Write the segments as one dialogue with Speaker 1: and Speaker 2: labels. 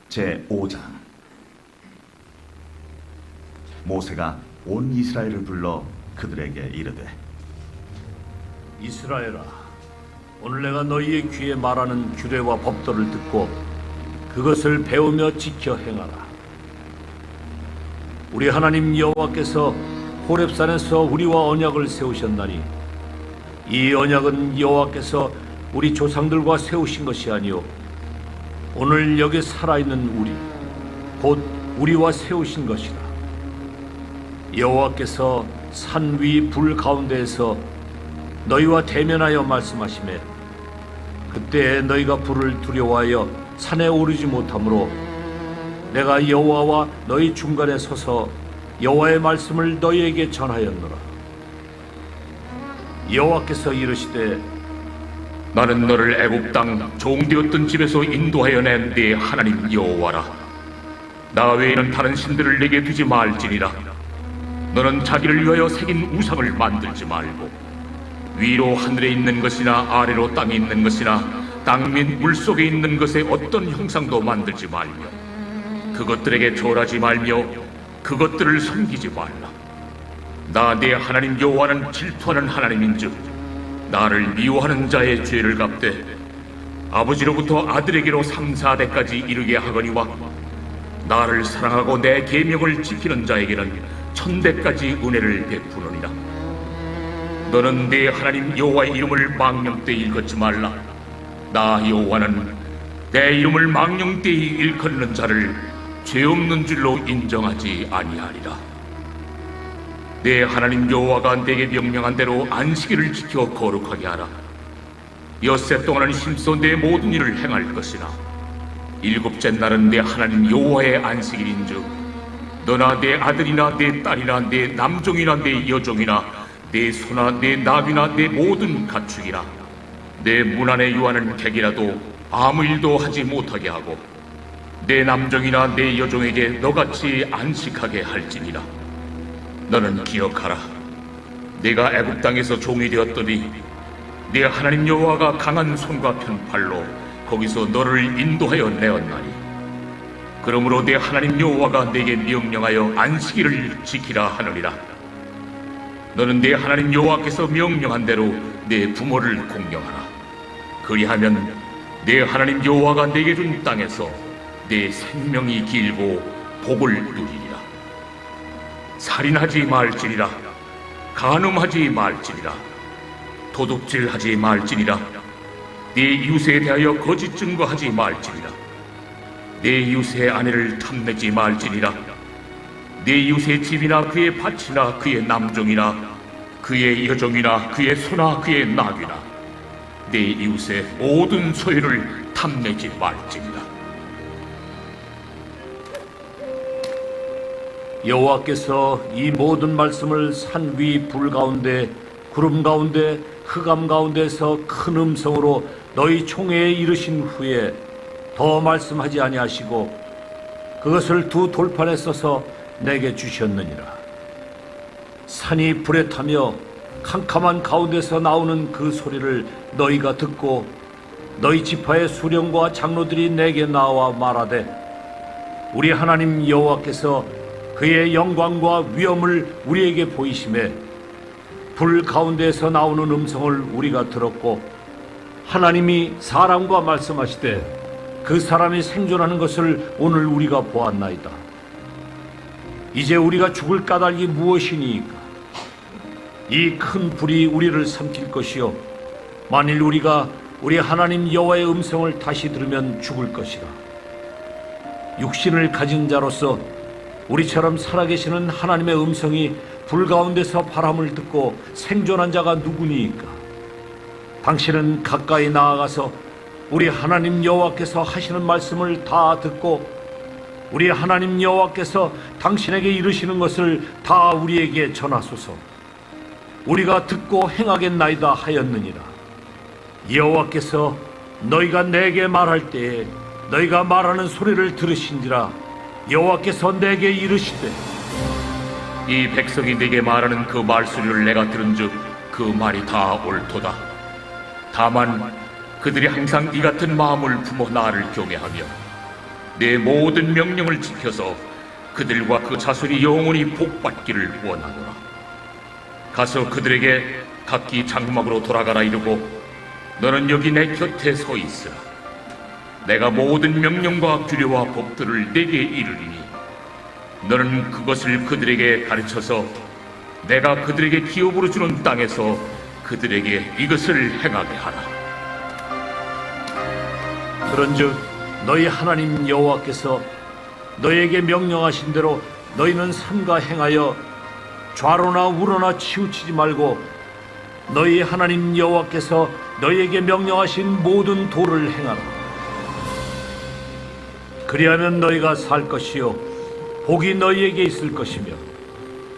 Speaker 1: 제5장. 모세가 온 이스라엘을 불러 그들에게 이르되,
Speaker 2: 이스라엘아, 오늘 내가 너희의 귀에 말하는 규례와 법도를 듣고 그것을 배우며 지켜 행하라. 우리 하나님 여호와께서 호렙산에서 우리와 언약을 세우셨나니 이 언약은 여호와께서 우리 조상들과 세우신 것이 아니요 오늘 여기 살아있는 우리 곧 우리와 세우신 것이라. 여호와께서 산 위 불 가운데에서 너희와 대면하여 말씀하시매 그때 너희가 불을 두려워하여 산에 오르지 못하므로 내가 여호와와 너희 중간에 서서 여호와의 말씀을 너희에게 전하였노라. 여호와께서 이르시되
Speaker 3: 나는 너를 애굽 땅 종되었던 집에서 인도하여 낸 네 하나님 여호와라. 나 외에는 다른 신들을 내게 두지 말지니라. 너는 자기를 위하여 새긴 우상을 만들지 말고 위로 하늘에 있는 것이나 아래로 땅에 있는 것이나 땅 및 물속에 있는 것에 어떤 형상도 만들지 말며 그것들에게 절하지 말며 그것들을 섬기지 말라. 나 네 하나님 여호와는 질투하는 하나님인즉 나를 미워하는 자의 죄를 갚되 아버지로부터 아들에게로 3, 4대까지 이르게 하거니와 나를 사랑하고 내 계명을 지키는 자에게는 1000대까지 은혜를 베푸느니라. 너는 네 하나님 여호와의 이름을 망령되이 일컫지 말라. 나 여호와는 내 이름을 망령되이 일컫는 자를 죄 없는 줄로 인정하지 아니하리라. 내 하나님 여호와가 내게 명령한 대로 안식일을 지켜 거룩하게 하라. 엿새 동안은 힘써 내 모든 일을 행할 것이나 일곱째 날은 내 하나님 여호와의 안식일인즉 너나 내 아들이나 내 딸이나 내 남종이나 내 여종이나 내 소나 내 나귀나 내 모든 가축이나 내 문 안에 유하는 객이라도 아무 일도 하지 못하게 하고 내 남종이나 내 여종에게 너같이 안식하게 할지니라. 너는 기억하라. 내가 애굽 땅에서 종이 되었더니 네 하나님 여호와가 강한 손과 편 팔로 거기서 너를 인도하여 내었나니 그러므로 네 하나님 여호와가 내게 명령하여 안식일을 지키라 하느니라. 너는 네 하나님 여호와께서 명령한 대로 내 부모를 공경하라. 그리하면 네 하나님 여호와가 내게 준 땅에서 내 생명이 길고 복을 누리리라. 살인하지 말지니라. 간음하지 말지니라. 도둑질하지 말지니라. 네 이웃에 대하여 거짓 증거하지 말지니라. 내 이웃의 아내를 탐내지 말지니라. 내 이웃의 집이나 그의 밭이나 그의 남종이나 그의 여종이나 그의 소나 그의 나귀나 내 이웃의 모든 소유를 탐내지 말지니라.
Speaker 2: 여호와께서 이 모든 말씀을 산 위 불 가운데 구름 가운데 흑암 가운데서 큰 음성으로 너희 총회에 이르신 후에 더 말씀하지 아니하시고 그것을 두 돌판에 써서 내게 주셨느니라. 산이 불에 타며 캄캄한 가운데서 나오는 그 소리를 너희가 듣고 너희 지파의 수령과 장로들이 내게 나와 말하되 우리 하나님 여호와께서 그의 영광과 위엄을 우리에게 보이심에 불 가운데에서 나오는 음성을 우리가 들었고 하나님이 사람과 말씀하시되 그 사람이 생존하는 것을 오늘 우리가 보았나이다. 이제 우리가 죽을 까닭이 무엇이니까? 이 큰 불이 우리를 삼킬 것이요 만일 우리가 우리 하나님 여호와의 음성을 다시 들으면 죽을 것이라. 육신을 가진 자로서 우리처럼 살아계시는 하나님의 음성이 불 가운데서 바람을 듣고 생존한 자가 누구니까? 당신은 가까이 나아가서 우리 하나님 여호와께서 하시는 말씀을 다 듣고 우리 하나님 여호와께서 당신에게 이르시는 것을 다 우리에게 전하소서. 우리가 듣고 행하겠나이다 하였느니라. 여호와께서 너희가 내게 말할 때에 너희가 말하는 소리를 들으신지라. 여호와께서 내게 이르시되
Speaker 3: 이 백성이 내게 말하는 그 말소리를 내가 들은즉 그 말이 다 옳도다. 다만 그들이 항상 이 같은 마음을 품어 나를 경외하며 내 모든 명령을 지켜서 그들과 그 자손이 영원히 복받기를 원하노라. 가서 그들에게 각기 장막으로 돌아가라 이르고 너는 여기 내 곁에 서 있으라. 내가 모든 명령과 규례와 법들을 내게 이르리니 너는 그것을 그들에게 가르쳐서 내가 그들에게 기업으로 주는 땅에서 그들에게 이것을 행하게 하라.
Speaker 2: 그런즉 너희 하나님 여호와께서 너희에게 명령하신 대로 너희는 삼가 행하여 좌로나 우로나 치우치지 말고 너희 하나님 여호와께서 너희에게 명령하신 모든 도를 행하라. 그리하면 너희가 살 것이요 복이 너희에게 있을 것이며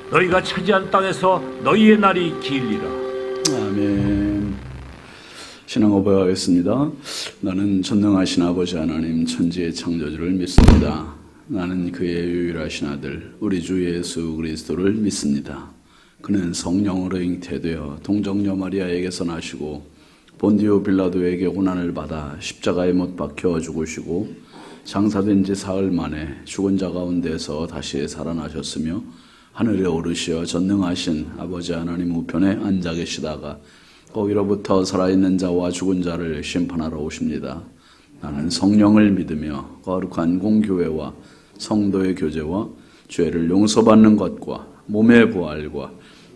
Speaker 2: 너희가 차지한 땅에서 너희의 날이 길리라.
Speaker 4: 아멘. 신앙 고백하겠습니다. 나는 전능하신 아버지 하나님 천지의 창조주를 믿습니다. 나는 그의 유일하신 아들 우리 주 예수 그리스도를 믿습니다. 그는 성령으로 잉태되어 동정녀 마리아에게서 나시고 본디오 빌라도에게 고난을 받아 십자가에 못 박혀 죽으시고 장사된 지 사흘 만에 죽은 자 가운데서 다시 살아나셨으며 하늘에 오르시어 전능하신 아버지 하나님 우편에 앉아 계시다가 거기로부터 살아있는 자와 죽은 자를 심판하러 오십니다. 나는 성령을 믿으며 거룩한 공교회와 성도의 교제와 죄를 용서받는 것과 몸의 부활과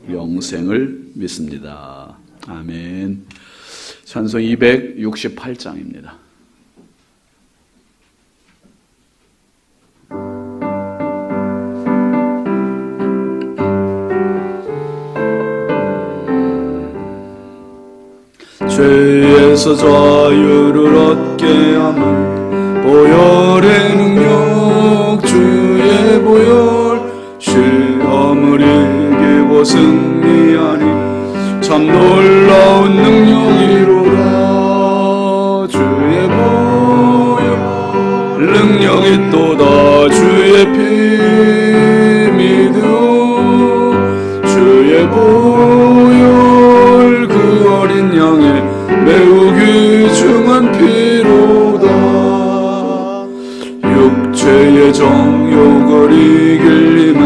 Speaker 4: 영생을 믿습니다. 아멘. 찬송 268장입니다. 죄에서 자유를 얻게 함은 보혈의 능력 주의 보혈 시험을 이기고 승리하니 참 놀라운 능력이로다. 주의 보혈 능력이 또다. 주의 피 믿음 주의 보혈 그 어린 양의 매우 귀중한 피로다. 육체의 정욕을 이길 힘은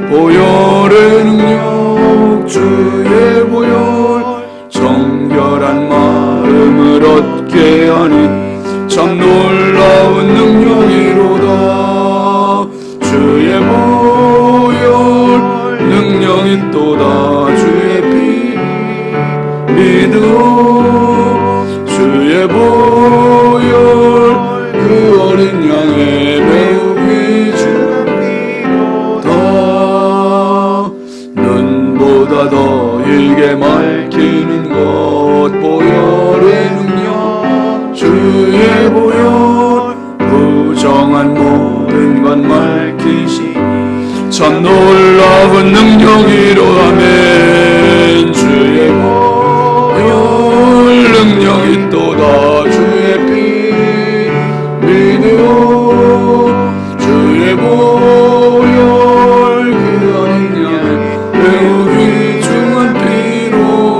Speaker 4: 보혈의 능력 주의 보혈 정결한 마음을 얻게 하니 참 놀라운 능력이로다. 주의 보혈 능력이 또다. 주의 피 믿음 주의 보혈 그 어린 양의 매우 귀중한 피로다. 눈보다 더 일게 맑히는 것 보혈의 능력 주의 보혈 부정한 모든 것 맑히시 참 놀라운 능력이로 아멘. 주의 보혈 능력이 또다. 주의 피 믿음 주의 보혈 그 어린 양의 매우 귀중한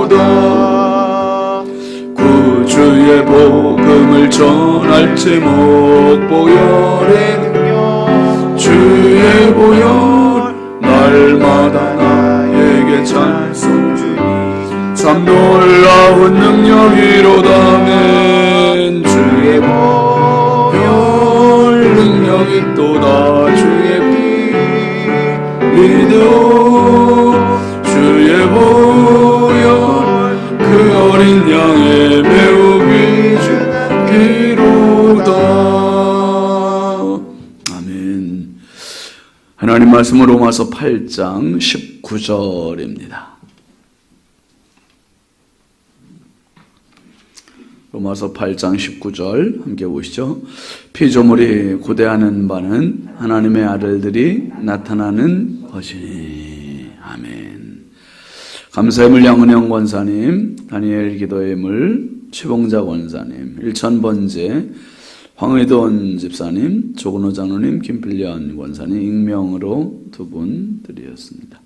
Speaker 4: 피로다. 구주의 복음을 전할 제목 보혈의 능력 주의 보혈 날마다 나에게 찬송 주니 참 놀라운 능력이로다면. 주의 보혈 능력이 또다. 주의 피 믿음 주의 보혈 그 어린 양의 매우 귀중한 피로다. 아멘. 하나님 말씀은 로마서 8장 19절입니다. 로마서 8장 19절 함께 보시죠. 피조물이 고대하는 바는 하나님의 아들들이 나타나는 것이니. 아멘. 감사의 물 양은영 권사님, 다니엘 기도의 물 최봉자 권사님, 1000번째 황의돈 집사님, 조근호 장로님, 김필련 권사님 익명으로 두 분 드렸습니다.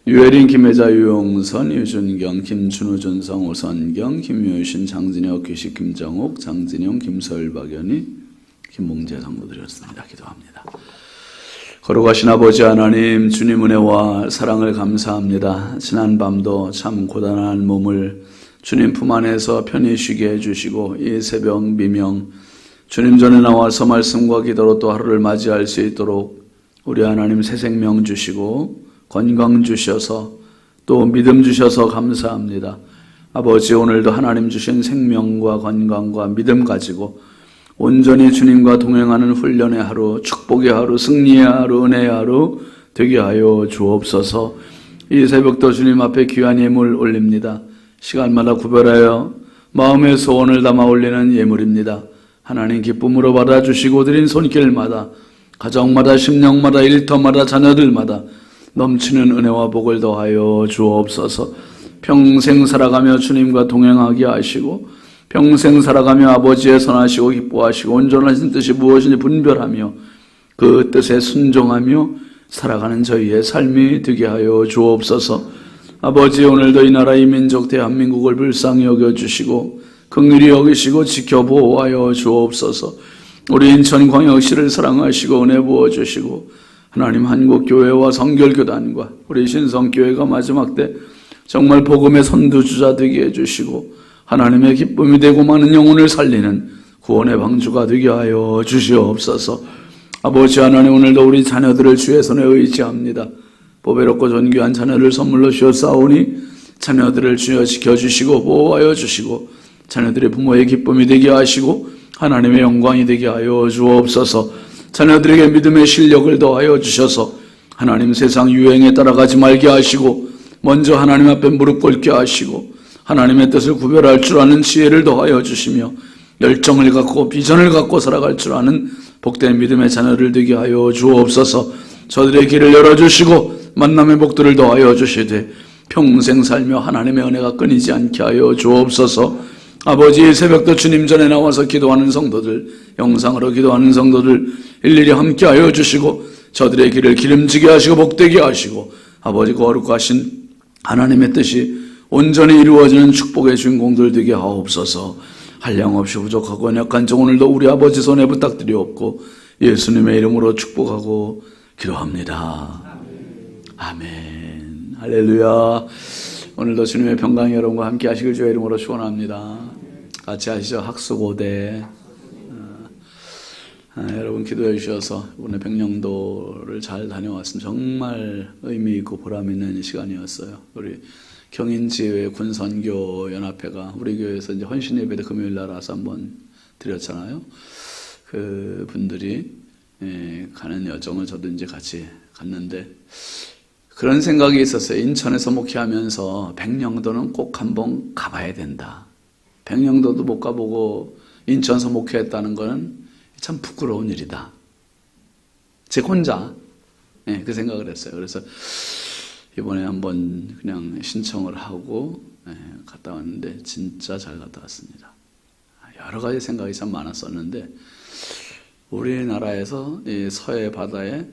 Speaker 4: 유혜린, 김혜자, 유용선, 유준경, 김준우, 준성, 오선경, 김유신, 장진혁, 귀식, 김정옥, 장진영, 김서일, 박연희,
Speaker 5: 김몽재 성도드렸습니다. 기도합니다. 거룩하신 아버지 하나님, 주님 은혜와 사랑을 감사합니다. 지난밤도 참 고단한 몸을 주님 품 안에서 편히 쉬게 해주시고 이 새벽 미명 주님 전에 나와서 말씀과 기도로 또 하루를 맞이할 수 있도록 우리 하나님 새 생명 주시고 건강 주셔서 또 믿음 주셔서 감사합니다. 아버지, 오늘도 하나님 주신 생명과 건강과 믿음 가지고 온전히 주님과 동행하는 훈련의 하루, 축복의 하루, 승리의 하루, 은혜의 하루 되게 하여 주옵소서. 이 새벽도 주님 앞에 귀한 예물 올립니다. 시간마다 구별하여 마음의 소원을 담아 올리는 예물입니다. 하나님 기쁨으로 받아주시고 드린 손길마다, 가정마다, 심령마다, 일터마다, 자녀들마다 넘치는 은혜와 복을 더하여 주옵소서. 평생 살아가며 주님과 동행하게 하시고 평생 살아가며 아버지의 선하시고 기뻐하시고 온전하신 뜻이 무엇인지 분별하며 그 뜻에 순종하며 살아가는 저희의 삶이 되게 하여 주옵소서. 아버지, 오늘도 이 나라 이 민족 대한민국을 불쌍히 여겨주시고 긍휼히 여기시고 지켜보호하여 주옵소서. 우리 인천광역시를 사랑하시고 은혜 부어주시고 하나님 한국교회와 성결교단과 우리 신성교회가 마지막 때 정말 복음의 선두주자 되게 해주시고 하나님의 기쁨이 되고 많은 영혼을 살리는 구원의 방주가 되게 하여 주시옵소서. 아버지 하나님, 오늘도 우리 자녀들을 주의 손에 의지합니다. 보배롭고 존귀한 자녀를 선물로 주었사오니 자녀들을 주여 지켜주시고 보호하여 주시고 자녀들의 부모의 기쁨이 되게 하시고 하나님의 영광이 되게 하여 주옵소서. 자녀들에게 믿음의 실력을 더하여 주셔서 하나님 세상 유행에 따라가지 말게 하시고 먼저 하나님 앞에 무릎 꿇게 하시고 하나님의 뜻을 구별할 줄 아는 지혜를 더하여 주시며 열정을 갖고 비전을 갖고 살아갈 줄 아는 복된 믿음의 자녀를 되게 하여 주옵소서. 저들의 길을 열어주시고 만남의 복들을 더하여 주시되 평생 살며 하나님의 은혜가 끊이지 않게 하여 주옵소서. 아버지, 새벽도 주님 전에 나와서 기도하는 성도들, 영상으로 기도하는 성도들 일일이 함께 하여 주시고 저들의 길을 기름지게 하시고 복되게 하시고 아버지 거룩하신 하나님의 뜻이 온전히 이루어지는 축복의 주인공들 되게 하옵소서. 한량없이 부족하고 연약한 저 오늘도 우리 아버지 손에 부탁드리옵고 예수님의 이름으로 축복하고 기도합니다. 아멘. 할렐루야. 오늘도 주님의 평강이 여러분과 함께 하시길 주의 이름으로 축원합니다. 같이 하시죠. 학수고대. 여러분 기도해 주셔서 이번에 백령도를 잘 다녀왔습니다. 정말 의미 있고 보람 있는 시간이었어요. 우리 경인지회 군선교 연합회가 우리 교회에서 이제 헌신 예배 때 금요일 날 와서 한번 드렸잖아요. 그 분들이 가는 여정을 저도 이제 같이 갔는데 그런 생각이 있었어요. 인천에서 목회하면서 백령도는 꼭 한번 가봐야 된다. 백령도도 못 가보고 인천에서 목회했다는 거는 참 부끄러운 일이다. 제 혼자 그 생각을 했어요. 그래서 이번에 한번 그냥 신청을 하고 갔다 왔는데 진짜 잘 갔다 왔습니다. 여러 가지 생각이 참 많았었는데 우리나라에서 이 서해 바다에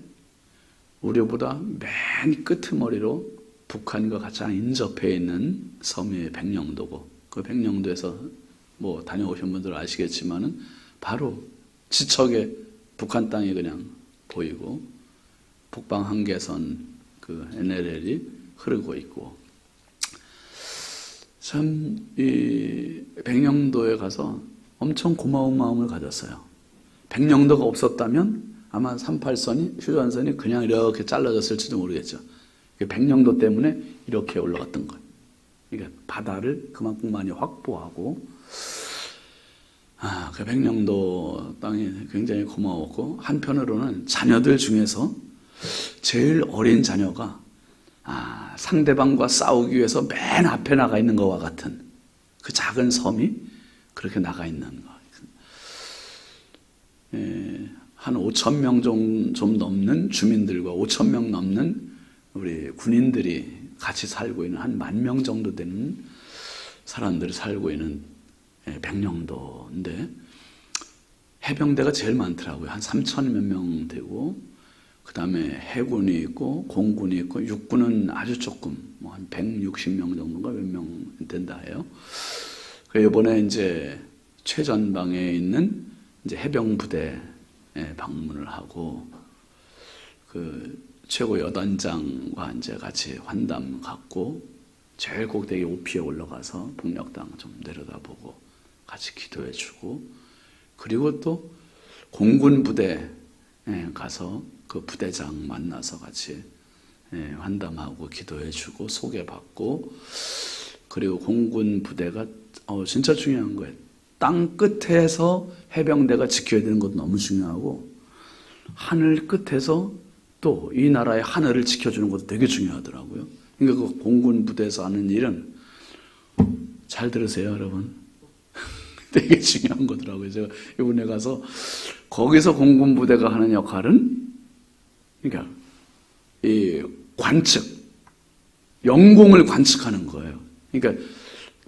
Speaker 5: 우리보다 맨 끄트머리로 북한과 가장 인접해 있는 섬이 백령도고 그 백령도에서 뭐 다녀오신 분들 아시겠지만은 바로 지척에 북한 땅이 그냥 보이고 북방 한계선 그 NLL이 흐르고 있고 참 이 백령도에 가서 엄청 고마운 마음을 가졌어요. 백령도가 없었다면 아마 38선이 휴전선이 그냥 이렇게 잘라졌을지도 모르겠죠. 백령도 때문에 이렇게 올라갔던 거예요. 그러니까 바다를 그만큼 많이 확보하고 그 백령도 땅이 굉장히 고마웠고 한편으로는 자녀들 중에서 제일 어린 자녀가 상대방과 싸우기 위해서 맨 앞에 나가 있는 것과 같은 그 작은 섬이 그렇게 나가 있는 거. 한 5천 명 좀 넘는 주민들과 5천 명 넘는 우리 군인들이 같이 살고 있는 한 10,000명 정도 되는 사람들이 살고 있는 백령도인데 해병대가 제일 많더라고요. 한 3,000 몇 명 되고 그 다음에 해군이 있고 공군이 있고 육군은 아주 조금 뭐 한 160명 정도가 몇 명 된다 해요. 이번에 이제 최전방에 있는 이제 해병 부대에 방문을 하고 그 최고 여단장과 이제 같이 환담 갖고 제일 꼭대기 오피에 올라가서 북녘땅 좀 내려다보고 같이 기도해주고, 그리고 또 공군 부대에 가서 그 부대장 만나서 같이 환담하고 기도해주고 소개받고, 그리고 공군 부대가 진짜 중요한 거예요. 땅 끝에서 해병대가 지켜야 되는 것도 너무 중요하고, 하늘 끝에서 또 이 나라의 하늘을 지켜주는 것도 되게 중요하더라고요. 그러니까 그 공군 부대에서 하는 일은, 잘 들으세요 여러분, 되게 중요한 거더라고요. 제가 이번에 가서 거기서 공군 부대가 하는 역할은, 그러니까 이 관측, 영공을 관측하는 거예요. 그러니까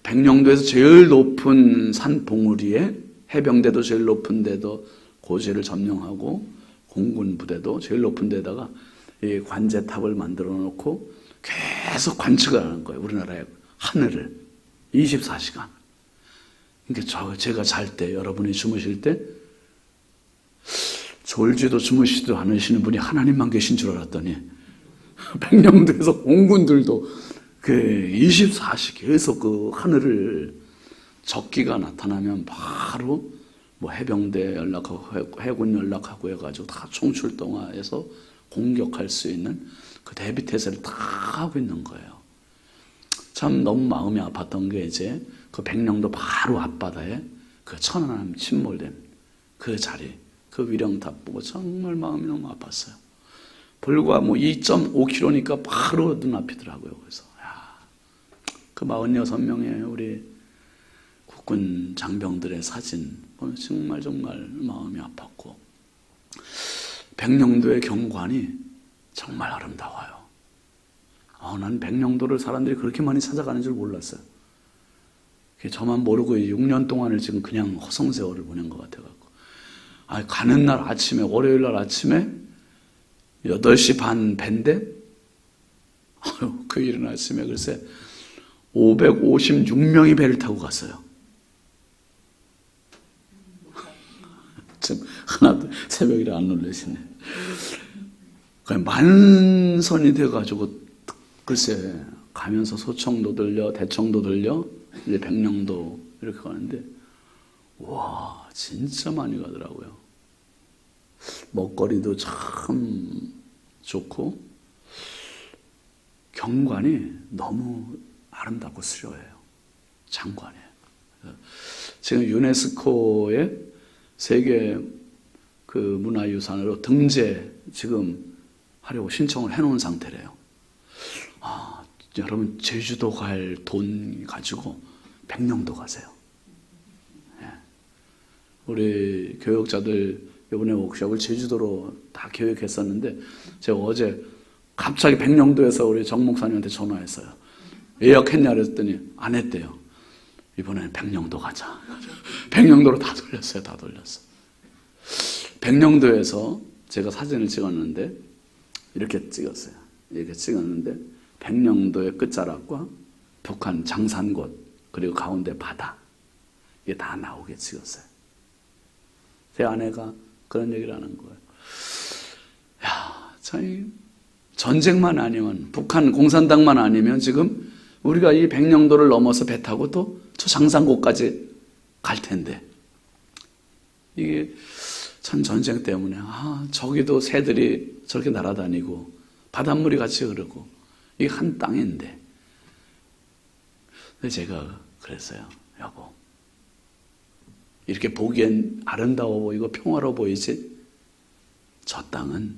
Speaker 5: 백령도에서 제일 높은 산 봉우리에 해병대도 제일 높은 데도 고지를 점령하고, 공군 부대도 제일 높은 데다가 이 관제탑을 만들어 놓고 계속 관측을 하는 거예요. 우리나라의 하늘을 24시간. 그러니까 제가 잘 때, 여러분이 주무실 때 졸지도 주무시지도 않으시는 분이 하나님만 계신 줄 알았더니 백령도에서 공군들도 그 24시 계속 그 하늘을, 적기가 나타나면 바로 뭐 해병대 연락하고 해군 연락하고 해가지고 다 총출동해서 공격할 수 있는 그 대비 태세를 다 하고 있는 거예요. 참 너무 마음이 아팠던 게, 이제 그 백령도 바로 앞바다에 그 천안함 침몰된 그 자리, 그 위령탑 보고 정말 마음이 너무 아팠어요. 불과 뭐 2.5km니까 바로 눈앞이더라고요. 그래서 그 46명의 우리 국군 장병들의 사진 보면 정말 마음이 아팠고, 백령도의 경관이 정말 아름다워요. 난 백령도를 사람들이 그렇게 많이 찾아가는 줄 몰랐어요. 저만 모르고 6년 동안을 지금 그냥 허송세월을 보낸 것 같아갖고, 가는 날 아침에, 월요일 날 아침에 8시 반 밴데, 그 이른 아침에 글쎄 556명이 배를 타고 갔어요. 참 하나도 새벽이라 안 놀라시네. 만선이 돼가지고 글쎄 가면서 소청도 들려, 대청도 들려, 이제 백령도 이렇게 가는데, 와 진짜 많이 가더라고요. 먹거리도 참 좋고 경관이 너무 아름답고 수려해요. 장관이에요. 지금 유네스코의 세계 그 문화유산으로 등재 지금 하려고 신청을 해놓은 상태래요. 여러분 제주도 갈 돈 가지고 백령도 가세요. 우리 교역자들 이번에 워크숍을 제주도로 다 계획했었는데, 제가 어제 갑자기 백령도에서 우리 정 목사님한테 전화했어요. 예약했냐 그랬더니 안 했대요. 이번에는 백령도 가자. 백령도로 다 돌렸어요. 다 돌렸어. 백령도에서 제가 사진을 찍었는데 이렇게 찍었어요. 이렇게 찍었는데 백령도의 끝자락과 북한 장산곳, 그리고 가운데 바다, 이게 다 나오게 찍었어요. 제 아내가 그런 얘기를 하는 거예요. 참 전쟁만 아니면, 북한 공산당만 아니면 지금 우리가 이 백령도를 넘어서 배 타고 또 저 장산곳까지 갈 텐데, 이게 참 전쟁 때문에 저기도 새들이 저렇게 날아다니고 바닷물이 같이 흐르고 이게 한 땅인데. 근데 제가 그랬어요. 여보, 이렇게 보기엔 아름다워 보이고 평화로워 보이지, 저 땅은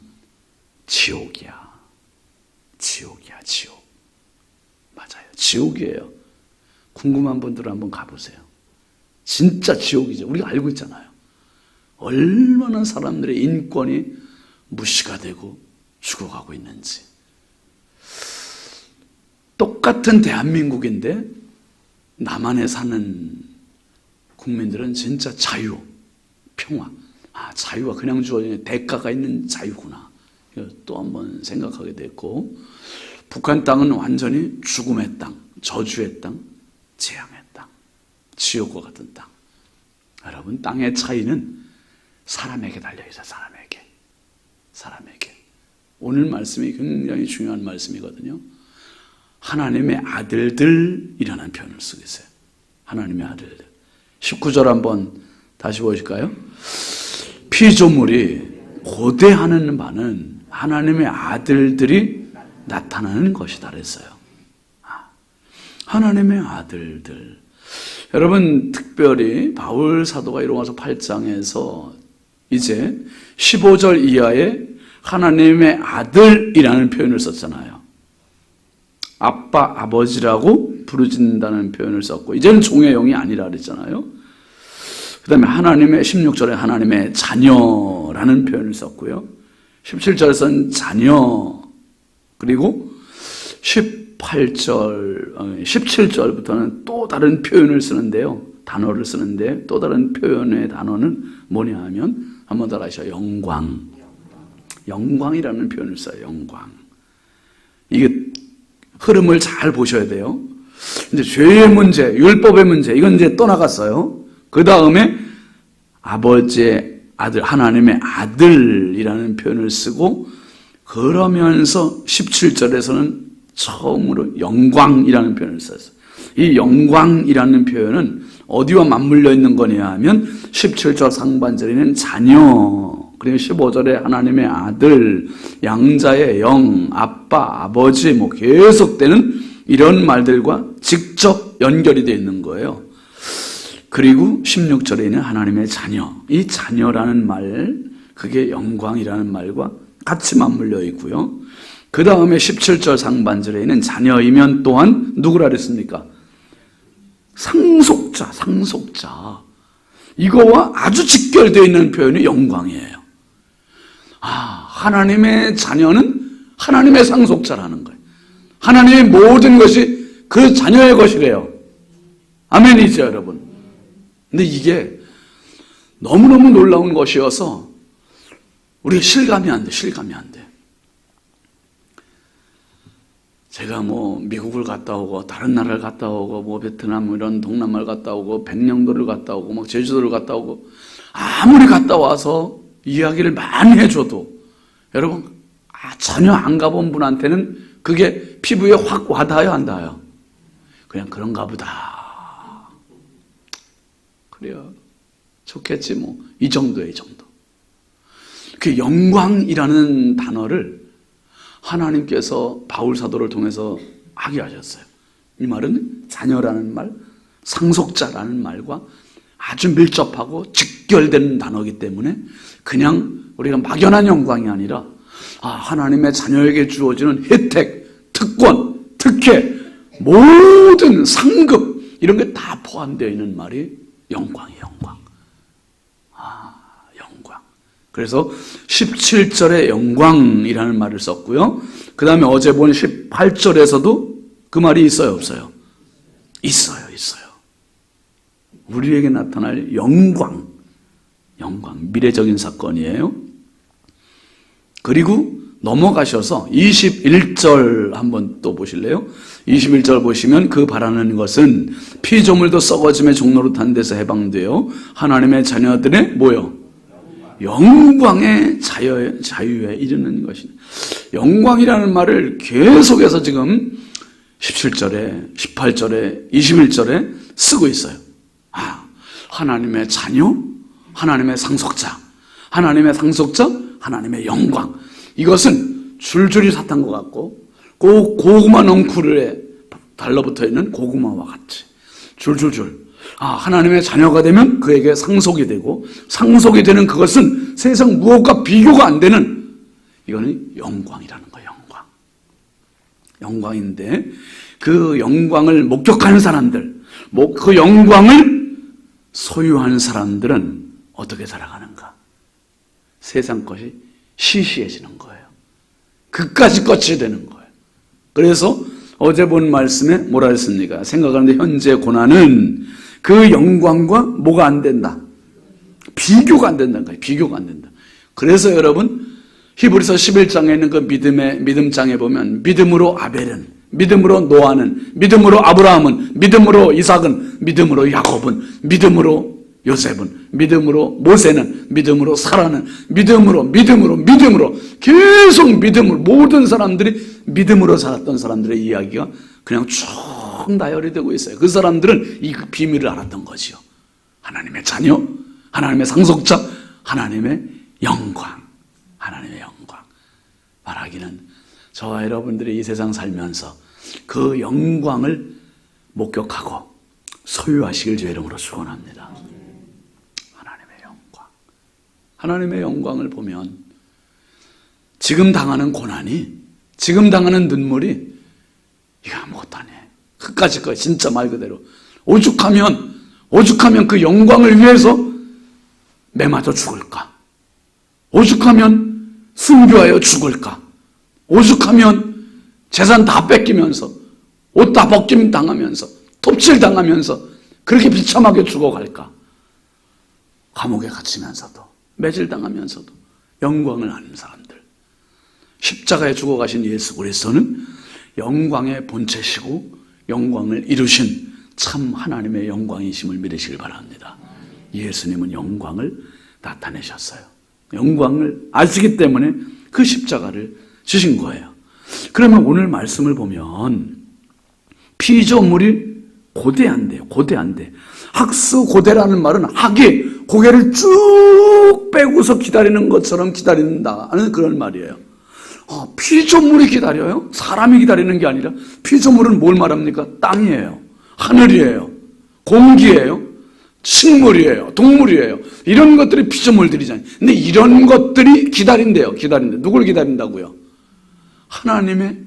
Speaker 5: 지옥이야. 지옥이야, 지옥. 맞아요. 지옥이에요. 궁금한 분들은 한번 가보세요. 진짜 지옥이죠. 우리가 알고 있잖아요. 얼마나 사람들의 인권이 무시가 되고 죽어가고 있는지. 똑같은 대한민국인데 남한에 사는 국민들은 진짜 자유, 평화. 자유가 그냥 주어지는 대가가 있는 자유구나. 또 한번 생각하게 됐고, 북한 땅은 완전히 죽음의 땅, 저주의 땅, 재앙의 땅, 지옥과 같은 땅. 여러분, 땅의 차이는 사람에게 달려있어요. 사람에게. 오늘 말씀이 굉장히 중요한 말씀이거든요. 하나님의 아들들이라는 표현을 쓰고 있어요. 하나님의 아들들. 19절 한번 다시 보실까요? 피조물이 고대하는 바는 하나님의 아들들이 나타나는 것이다 그랬어요. 하나님의 아들들. 여러분, 특별히 바울 사도가 이로마서 8장에서 이제 15절 이하에 하나님의 아들이라는 표현을 썼잖아요. 아빠, 아버지라고 부르진다는 표현을 썼고, 이제는 종의 영이 아니라 그랬잖아요. 그 다음에 하나님의 16절에 하나님의 자녀라는 표현을 썼고요. 17절에서는 자녀, 그리고 17절부터는 또 다른 표현을 쓰는데요. 단어를 쓰는데 또 다른 표현의 단어는 뭐냐 하면 한번 더 하시죠. 영광이라는 표현을 써요. 영광. 이게 흐름을 잘 보셔야 돼요. 이제 죄의 문제, 율법의 문제, 이건 이제 떠나갔어요. 그 다음에 아버지의 아들, 하나님의 아들이라는 표현을 쓰고, 그러면서 17절에서는 처음으로 영광이라는 표현을 썼어요. 이 영광이라는 표현은 어디와 맞물려 있는 거냐 하면 17절 상반절에는 자녀, 그리고 15절에 하나님의 아들, 양자의 영, 아빠, 아버지, 계속되는 이런 말들과 직접 연결이 되어 있는 거예요. 그리고 16절에는 하나님의 자녀, 이 자녀라는 말, 그게 영광이라는 말과 같이 맞물려 있고요. 그 다음에 17절 상반절에는 자녀이면 또한 누구라 그랬습니까? 상속자. 이거와 아주 직결되어 있는 표현이 영광이에요. 하나님의 자녀는 하나님의 상속자라는 거예요. 하나님의 모든 것이 그 자녀의 것이래요. 아멘이죠, 여러분. 근데 이게 너무너무 놀라운 것이어서 우리가 실감이 안 돼. 제가 미국을 갔다 오고 다른 나라를 갔다 오고 베트남 이런 동남아를 갔다 오고 백령도를 갔다 오고 제주도를 갔다 오고 아무리 갔다 와서 이야기를 많이 해줘도 여러분 전혀 안 가본 분한테는 그게 피부에 확 와닿아요, 안 닿아요? 그냥 그런가 보다. 그래요. 좋겠지 이 정도예요, 이 정도. 그 영광이라는 단어를 하나님께서 바울 사도를 통해서 하게 하셨어요. 이 말은 자녀라는 말, 상속자라는 말과 아주 밀접하고 직결된 단어이기 때문에 그냥 우리가 막연한 영광이 아니라 하나님의 자녀에게 주어지는 혜택, 특권, 특혜, 모든 상급 이런 게 다 포함되어 있는 말이 영광이에요. 영광. 영광. 그래서 17절에 영광이라는 말을 썼고요. 그 다음에 어제 본 18절에서도 그 말이 있어요, 없어요? 있어요. 우리에게 나타날 영광, 미래적인 사건이에요. 그리고 넘어가셔서 21절 한번 또 보실래요? 21절 보시면 그 바라는 것은 피조물도 썩어짐의 종로로 탄 데서 해방되어 하나님의 자녀들의 영광의 자유에 이르는 것입니다. 영광이라는 말을 계속해서 지금 17절에, 18절에, 21절에 쓰고 있어요. 하나님의 자녀, 하나님의 상속자, 하나님의 영광. 이것은 줄줄이 샀던 것 같고 꼭 고구마 넝쿨에 달라붙어 있는 고구마와 같이 줄줄줄. 하나님의 자녀가 되면 그에게 상속이 되고 상속이 되는 그것은 세상 무엇과 비교가 안 되는 이거는 영광이라는 거예요. 영광인데 그 영광을 목격하는 사람들, 그 영광을 소유한 사람들은 어떻게 살아가는가? 세상 것이 시시해지는 거예요. 그까지 것이 되는 거예요. 그래서 어제 본 말씀에 뭐라 했습니까? 생각하는데 현재 고난은 그 영광과 뭐가 안 된다? 비교가 안 된다는 거예요. 비교가 안 된다. 그래서 여러분 히브리서 11장에 있는 그 믿음장에 보면 믿음으로 아벨은, 믿음으로 노아는, 믿음으로 아브라함은, 믿음으로 이삭은, 믿음으로 야곱은, 믿음으로 요셉은 믿음으로, 모세는 믿음으로, 사라는 믿음으로 계속 믿음으로, 모든 사람들이 믿음으로 살았던 사람들의 이야기가 그냥 쭉 나열이 되고 있어요. 그 사람들은 이 비밀을 알았던 거지요. 하나님의 자녀, 하나님의 상속자, 하나님의 영광, 하나님의 영광. 말하기는 저와 여러분들이 이 세상 살면서 그 영광을 목격하고 소유하시길 주의 이름으로 축원합니다. 하나님의 영광. 하나님의 영광을 보면 지금 당하는 고난이, 지금 당하는 눈물이 이거 아무것도 아니에요. 끝까지 거예요. 진짜 말 그대로. 오죽하면 그 영광을 위해서 매맞아 죽을까? 오죽하면 순교하여 죽을까? 오죽하면 재산 다 뺏기면서, 옷 다 벗김 당하면서, 톱질 당하면서 그렇게 비참하게 죽어갈까? 감옥에 갇히면서도, 매질 당하면서도 영광을 아는 사람들. 십자가에 죽어가신 예수 그리스도는 영광의 본체시고 영광을 이루신 참 하나님의 영광이심을 믿으시길 바랍니다. 예수님은 영광을 나타내셨어요. 영광을 아시기 때문에 그 십자가를 주신 거예요. 그러면 오늘 말씀을 보면 피조물이 고대한대요. 고대한대. 학수고대라는 말은 학이 고개를 쭉 빼고서 기다리는 것처럼 기다린다는 그런 말이에요. 피조물이 기다려요? 사람이 기다리는 게 아니라 피조물은 뭘 말합니까? 땅이에요. 하늘이에요. 공기예요. 식물이에요. 동물이에요. 이런 것들이 피조물들이잖아요. 근데 이런 것들이 기다린대요. 누굴 기다린다고요? 하나님의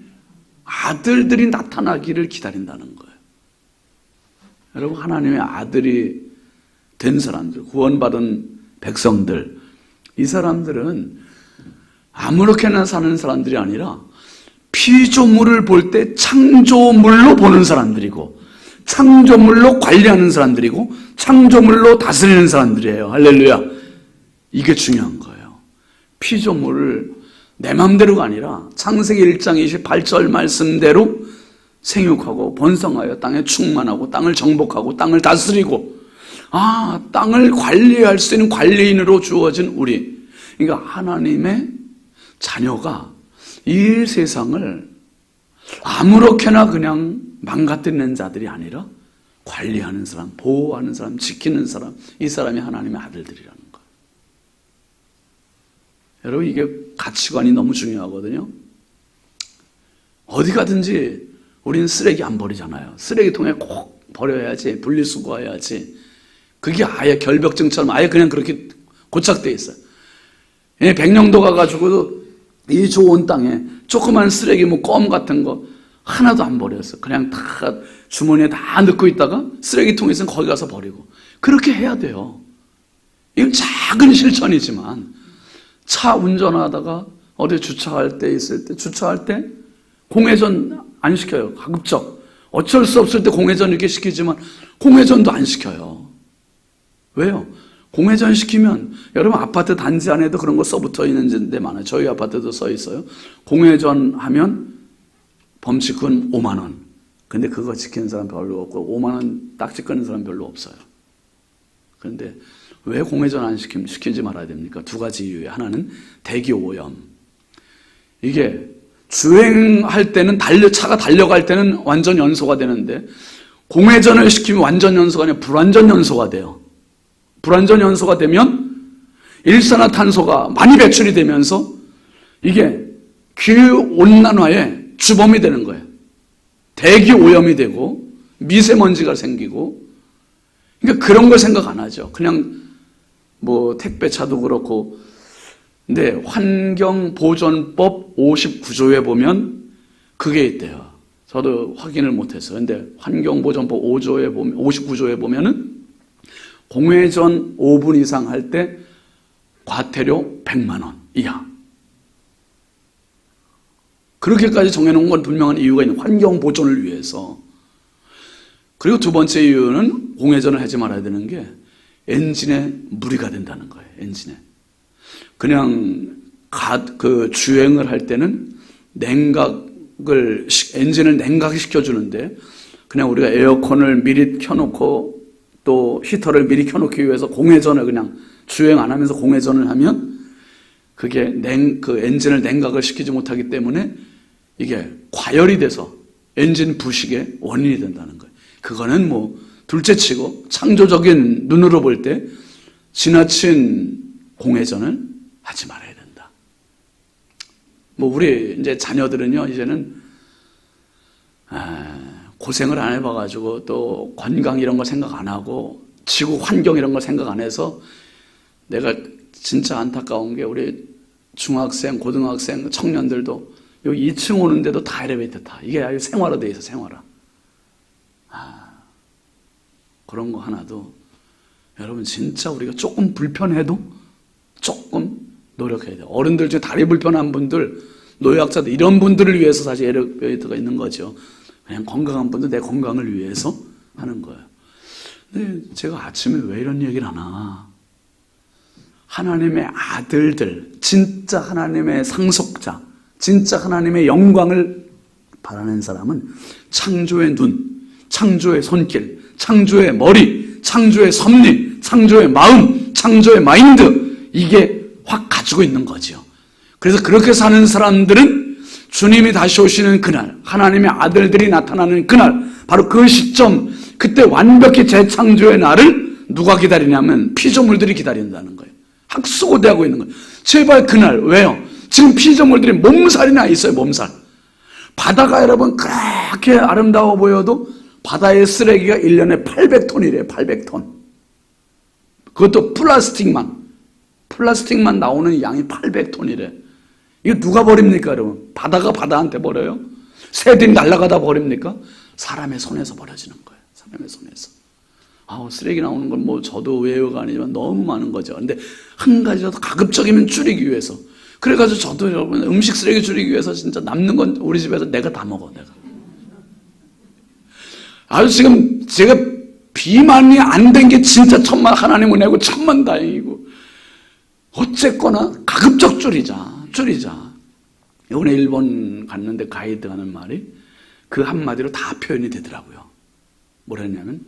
Speaker 5: 아들들이 나타나기를 기다린다는 거예요. 여러분, 하나님의 아들이 된 사람들, 구원받은 백성들, 이 사람들은 아무렇게나 사는 사람들이 아니라 피조물을 볼 때 창조물로 보는 사람들이고, 창조물로 관리하는 사람들이고, 창조물로 다스리는 사람들이에요. 할렐루야. 이게 중요한 거예요. 피조물을 내 마음대로가 아니라 창세기 1장 28절 말씀대로 생육하고 번성하여 땅에 충만하고 땅을 정복하고 땅을 다스리고, 땅을 관리할 수 있는 관리인으로 주어진 우리. 그러니까 하나님의 자녀가 이 세상을 아무렇게나 그냥 망가뜨리는 자들이 아니라 관리하는 사람, 보호하는 사람, 지키는 사람, 이 사람이 하나님의 아들들이라는 거예요. 여러분, 이게 가치관이 너무 중요하거든요. 어디 가든지 우리는 쓰레기 안 버리잖아요. 쓰레기통에 꼭 버려야지, 분리수거해야지. 그게 아예 결벽증처럼 아예 그냥 그렇게 고착되어 있어요. 백령도 가가지고도 이 좋은 땅에 조그만 쓰레기, 껌 같은 거 하나도 안 버렸어. 그냥 다 주머니에 다 넣고 있다가 쓰레기통에 있으면 거기 가서 버리고. 그렇게 해야 돼요. 이건 작은 실천이지만, 차 운전하다가 어디 주차할 때 주차할 때 공회전 안 시켜요. 가급적. 어쩔 수 없을 때 공회전 이렇게 시키지만 공회전도 안 시켜요. 왜요? 공회전 시키면, 여러분 아파트 단지 안에도 그런 거 써붙어 있는 데 많아요. 저희 아파트도 써 있어요. 공회전 하면 범칙은 5만 원. 근데 그거 지키는 사람 별로 없고 5만 원 딱지 끄는 사람 별로 없어요. 그런데 왜 공회전 안 시키지 말아야 됩니까? 두 가지 이유에. 하나는 대기 오염. 이게 주행할 때는 차가 달려갈 때는 완전 연소가 되는데, 공회전을 시키면 완전 연소가 아니라 불완전 연소가 돼요. 불완전 연소가 되면 일산화탄소가 많이 배출이 되면서 이게 기후온난화의 주범이 되는 거예요. 대기 오염이 되고 미세먼지가 생기고. 그러니까 그런 걸 생각 안 하죠. 그냥 택배차도 그렇고. 근데 환경보존법 59조에 보면 그게 있대요. 저도 확인을 못했어요. 근데 환경보존법 59조에 보면은 공회전 5분 이상 할 때 과태료 100만 원 이하. 그렇게까지 정해놓은 건 분명한 이유가 있는, 환경 보존을 위해서. 그리고 두 번째 이유는 공회전을 하지 말아야 되는 게 엔진에 무리가 된다는 거예요. 엔진에. 그냥 주행을 할 때는 엔진을 냉각시켜주는데, 그냥 우리가 에어컨을 미리 켜놓고 또 히터를 미리 켜놓기 위해서 공회전을 그냥 주행 안 하면서 공회전을 하면 그게 그 엔진을 냉각을 시키지 못하기 때문에 이게 과열이 돼서 엔진 부식의 원인이 된다는 거예요. 그거는 뭐 둘째치고 창조적인 눈으로 볼 때 지나친 공회전을 하지 말아야 된다. 뭐 우리 이제 자녀들은요 이제는 고생을 안 해봐가지고 또 건강 이런 거 생각 안 하고 지구 환경 이런 거 생각 안 해서 내가 진짜 안타까운 게 우리 중학생, 고등학생, 청년들도 여기 2층 오는데도 다 엘리베이터 타. 이게 아주 생활화돼 있어, 생활화. 그런 거 하나도 여러분 진짜 우리가 조금 불편해도 조금 노력해야 돼요. 어른들 중에 다리 불편한 분들, 노약자들 이런 분들을 위해서 사실 엘리베이터가 있는 거죠. 그냥 건강한 분들 내 건강을 위해서 하는 거예요. 근데 제가 아침에 왜 이런 얘기를 하나? 하나님의 아들들, 진짜 하나님의 상속자, 진짜 하나님의 영광을 바라는 사람은 창조의 눈, 창조의 손길, 창조의 머리, 창조의 섭리, 창조의 마음, 창조의 마인드 이게 확 가지고 있는 거죠. 그래서 그렇게 사는 사람들은 주님이 다시 오시는 그날, 하나님의 아들들이 나타나는 그날, 바로 그 시점, 그때 완벽히 재창조의 날을 누가 기다리냐면 피조물들이 기다린다는 거예요. 학수고대하고 있는 거예요. 제발 그날, 왜요? 지금 피조물들이 몸살이나 있어요, 몸살. 바다가 여러분 그렇게 아름다워 보여도 바다의 쓰레기가 1년에 800톤이래요, 800톤. 그것도 플라스틱만 나오는 양이 800톤이래. 이거 누가 버립니까, 여러분? 바다가 바다한테 버려요? 새들이 날아가다 버립니까? 사람의 손에서 버려지는 거예요, 사람의 손에서. 쓰레기 나오는 건 뭐 저도 외유가 아니지만 너무 많은 거죠. 근데 한 가지라도 가급적이면 줄이기 위해서. 그래가지고 저도 여러분 음식 쓰레기 줄이기 위해서 진짜 남는 건 우리 집에서 내가 다 먹어, 내가. 아주 지금 제가 비만이 안 된 게 진짜 하나님 은혜고 천만다행이고. 어쨌거나 가급적 줄이자. 이번에 일본 갔는데 가이드 하는 말이 그 한마디로 다 표현이 되더라고요. 뭐랬냐면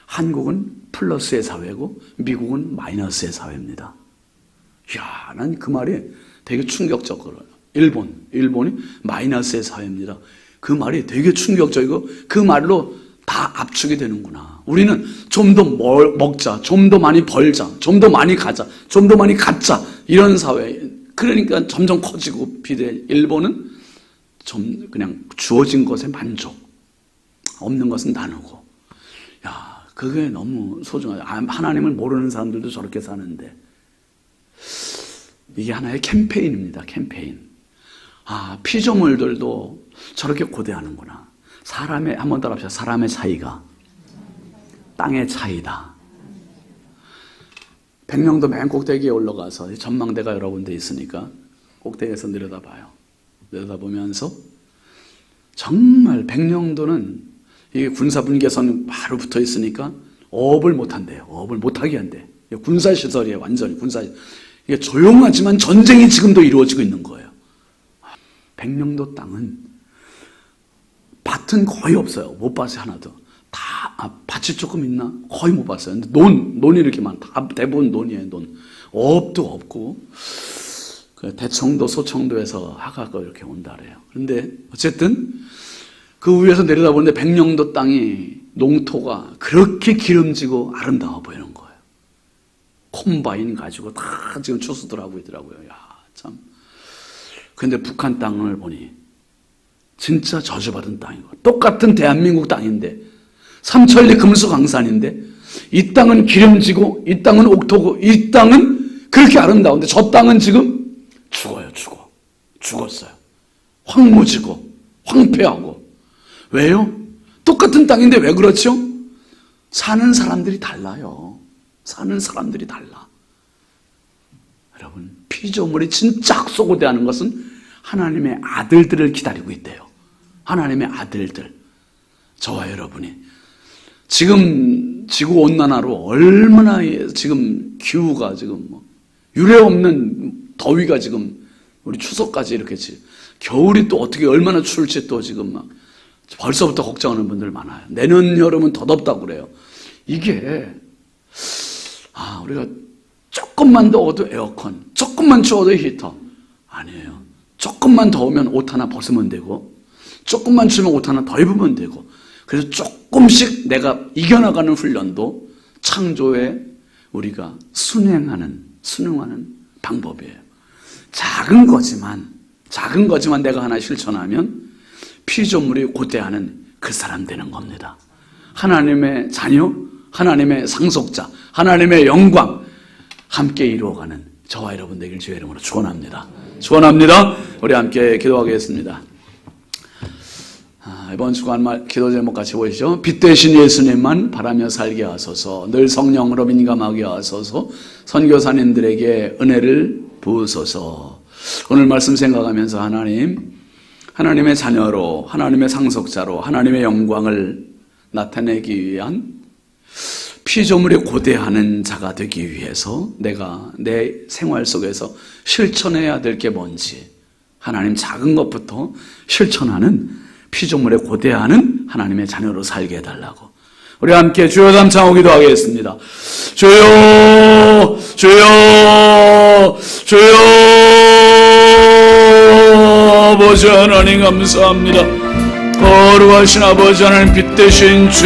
Speaker 5: 한국은 플러스의 사회고 미국은 마이너스의 사회입니다. 이야, 난 그 말이 되게 충격적이에요. 일본이 마이너스의 사회입니다. 그 말이 되게 충격적이고 그 말로 다 압축이 되는구나. 우리는 좀 더 먹자, 좀 더 많이 벌자, 좀 더 많이 가자, 좀 더 많이 갖자 이런 사회. 그러니까 점점 커지고 비대. 일본은 좀 그냥 주어진 것에 만족, 없는 것은 나누고. 야, 그게 너무 소중하죠. 하나님을 모르는 사람들도 저렇게 사는데 이게 하나의 캠페인입니다. 캠페인. 피조물들도 저렇게 고대하는구나. 한번 따라합시다. 사람의 차이가 땅의 차이다. 백령도 맨 꼭대기에 올라가서 전망대가 여러 군데 있으니까 꼭대기에서 내려다봐요. 내려다보면서 정말 백령도는 이게 군사분계선 바로 붙어 있으니까 어업을 못한대요. 어업을 못하게 한대. 군사시설이에요. 완전히 군사시설. 이게 조용하지만 전쟁이 지금도 이루어지고 있는 거예요. 백령도 땅은 밭은 거의 없어요. 못 봤어요, 하나도. 밭이 조금 있나? 거의 못 봤어요. 근데 논이 이렇게 많다. 대부분 논이에요, 논. 어업도 없고, 대청도, 소청도에서 하가가 이렇게 온다 그래요. 그런데 어쨌든 그 위에서 내려다보는데 백령도 땅이 농토가 그렇게 기름지고 아름다워 보이는 거예요. 콤바인 가지고 다 지금 추수들 하고 있더라고요. 야, 참. 근데 북한 땅을 보니 진짜 저주받은 땅이고 똑같은 대한민국 땅인데 삼천리 금수강산인데 이 땅은 기름지고 이 땅은 옥토고 이 땅은 그렇게 아름다운데 저 땅은 지금 죽었어요. 황무지고 황폐하고. 왜요? 똑같은 땅인데 왜 그렇죠? 사는 사람들이 달라요. 사는 사람들이 달라. 여러분, 피조물이 진짜 학소고대하는 것은 하나님의 아들들을 기다리고 있대요. 하나님의 아들들. 저와 여러분이 지금 지구온난화로 얼마나 지금 기후가 지금 유례 없는 더위가 지금 우리 추석까지 이렇게 겨울이 또 어떻게 얼마나 추울지 또 지금 막 벌써부터 걱정하는 분들 많아요. 내년 여름은 더 덥다고 그래요. 이게 우리가 조금만 더워도 에어컨, 조금만 추워도 히터. 아니에요. 조금만 더우면 옷 하나 벗으면 되고, 조금만 추우면 옷 하나 더 입으면 되고, 그래서 조금씩 내가 이겨나가는 훈련도 창조에 우리가 순응하는 방법이에요. 작은 거지만 내가 하나 실천하면 피조물이 고대하는 그 사람 되는 겁니다. 하나님의 자녀, 하나님의 상속자, 하나님의 영광 함께 이루어가는 저와 여러분 되길 주의 이름으로 축원합니다. 축원합니다. 우리 함께 기도하겠습니다. 이번 주간 기도 제목 같이 보시죠. 빛 되신 예수님만 바라며 살게 하소서. 늘 성령으로 민감하게 하소서. 선교사님들에게 은혜를 부으소서. 오늘 말씀 생각하면서 하나님의 자녀로, 하나님의 상속자로 하나님의 영광을 나타내기 위한 피조물이 고대하는 자가 되기 위해서 내가 내 생활 속에서 실천해야 될 게 뭔지, 하나님 작은 것부터 실천하는 피조물에 고대하는 하나님의 자녀로 살게 해달라고 우리 함께 주여 감사하고 기도하겠습니다. 주여, 주여, 주여. 아버지 하나님 감사합니다. 거룩하신 아버지 하나님, 빛 대신 주님